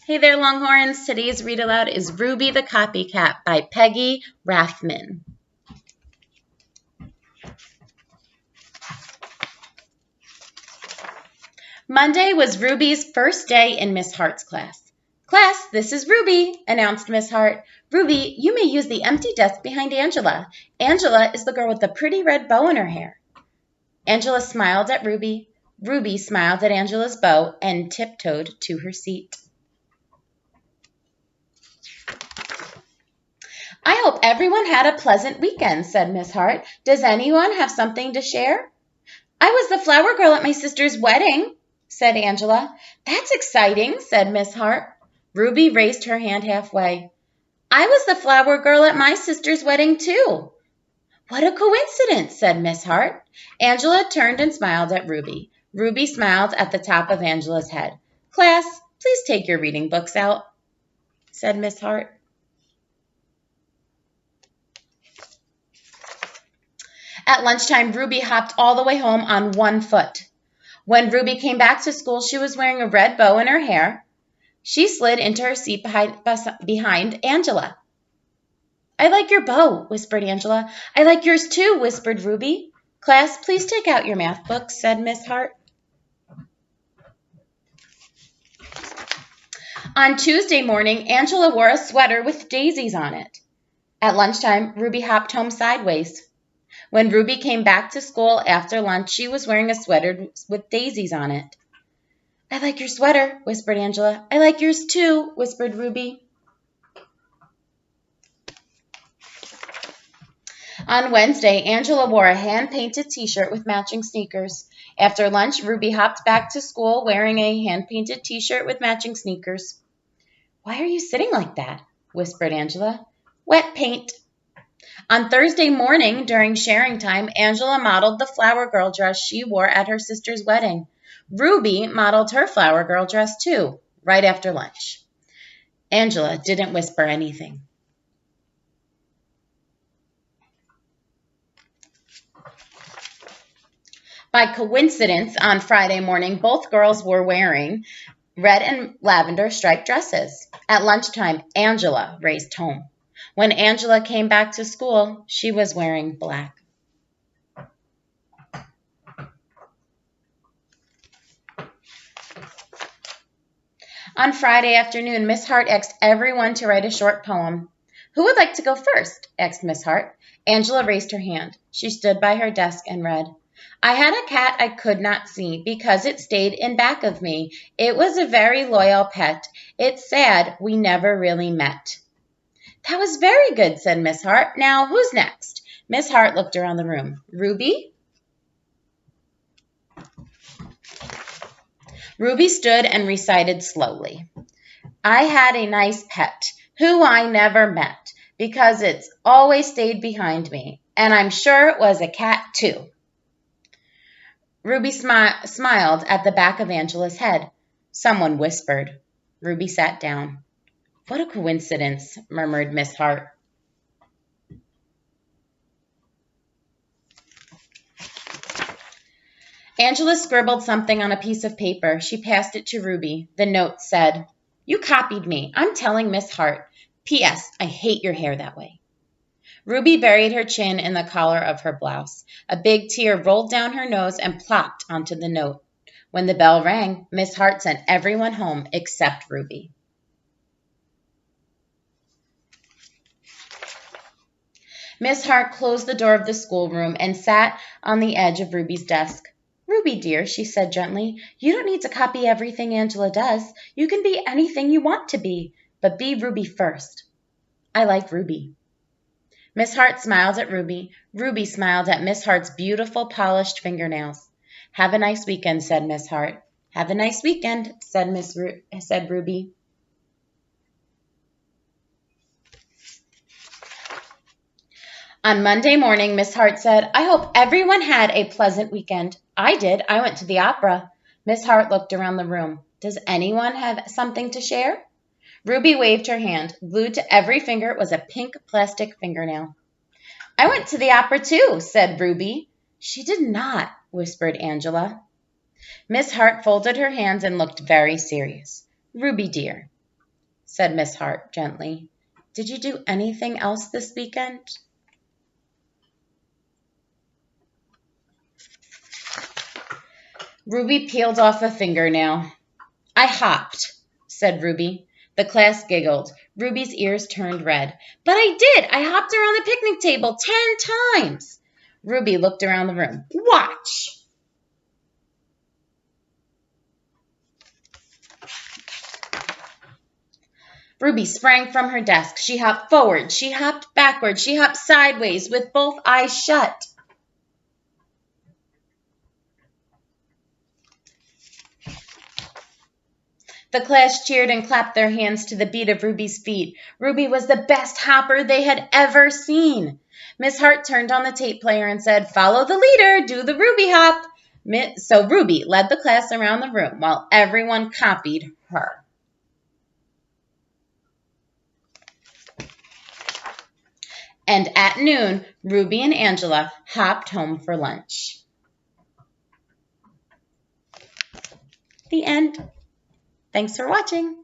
Hey there, Longhorns. Today's read aloud is Ruby the Copycat by Peggy Rathmann. Monday was Ruby's first day in Miss Hart's class. Class, this is Ruby, announced Miss Hart. Ruby, you may use the empty desk behind Angela. Angela is the girl with the pretty red bow in her hair. Angela smiled at Ruby. Ruby smiled at Angela's bow and tiptoed to her seat. I hope everyone had a pleasant weekend, said Miss Hart. Does anyone have something to share? I was the flower girl at my sister's wedding, said Angela. That's exciting, said Miss Hart. Ruby raised her hand halfway. I was the flower girl at my sister's wedding, too. What a coincidence, said Miss Hart. Angela turned and smiled at Ruby. Ruby smiled at the top of Angela's head. Class, please take your reading books out, said Miss Hart. At lunchtime, Ruby hopped all the way home on one foot. When Ruby came back to school, she was wearing a red bow in her hair. She slid into her seat behind Angela. I like your bow, whispered Angela. I like yours too, whispered Ruby. Class, please take out your math books, said Miss Hart. On Tuesday morning, Angela wore a sweater with daisies on it. At lunchtime, Ruby hopped home sideways. When Ruby came back to school after lunch, she was wearing a sweater with daisies on it. I like your sweater, whispered Angela. I like yours too, whispered Ruby. On Wednesday, Angela wore a hand-painted t-shirt with matching sneakers. After lunch, Ruby hopped back to school wearing a hand-painted t-shirt with matching sneakers. Why are you sitting like that? Whispered Angela. Wet paint. On Thursday morning, during sharing time, Angela modeled the flower girl dress she wore at her sister's wedding. Ruby modeled her flower girl dress too, right after lunch. Angela didn't whisper anything. By coincidence, on Friday morning, both girls were wearing red and lavender striped dresses. At lunchtime, Angela raced home. When Angela came back to school, she was wearing black. On Friday afternoon, Miss Hart asked everyone to write a short poem. Who would like to go first? Asked Miss Hart. Angela raised her hand. She stood by her desk and read. I had a cat I could not see because it stayed in back of me. It was a very loyal pet. It's sad we never really met. That was very good, said Miss Hart. Now, who's next? Miss Hart looked around the room. Ruby? Ruby stood and recited slowly. I had a nice pet who I never met because it's always stayed behind me, and I'm sure it was a cat too. Ruby smiled at the back of Angela's head. Someone whispered. Ruby sat down. What a coincidence, murmured Miss Hart. Angela scribbled something on a piece of paper. She passed it to Ruby. The note said, You copied me. I'm telling Miss Hart. P.S. I hate your hair that way. Ruby buried her chin in the collar of her blouse. A big tear rolled down her nose and plopped onto the note. When the bell rang, Miss Hart sent everyone home except Ruby. Miss Hart closed the door of the schoolroom and sat on the edge of Ruby's desk. Ruby, dear, she said gently, you don't need to copy everything Angela does. You can be anything you want to be, but be Ruby first. I like Ruby. Miss Hart smiled at Ruby. Ruby smiled at Miss Hart's beautiful polished fingernails. Have a nice weekend, said Miss Hart. Have a nice weekend, said Ruby. On Monday morning, Miss Hart said, I hope everyone had a pleasant weekend. I did. I went to the opera. Miss Hart looked around the room. Does anyone have something to share? Ruby waved her hand. Glued to every finger was a pink plastic fingernail. I went to the opera too, said Ruby. She did not, whispered Angela. Miss Hart folded her hands and looked very serious. Ruby, dear, said Miss Hart gently. "Did you do anything else this weekend?" Ruby peeled off a fingernail. "I hopped," said Ruby. The class giggled. Ruby's ears turned red. "But I did! I hopped around the picnic table 10 times!" Ruby looked around the room. "Watch!" Ruby sprang from her desk. She hopped forward. She hopped backward. She hopped sideways with both eyes shut. The class cheered and clapped their hands to the beat of Ruby's feet. Ruby was the best hopper they had ever seen. Miss Hart turned on the tape player and said, "Follow the leader, do the Ruby hop." So Ruby led the class around the room while everyone copied her. And at noon, Ruby and Angela hopped home for lunch. The end. Thanks for watching.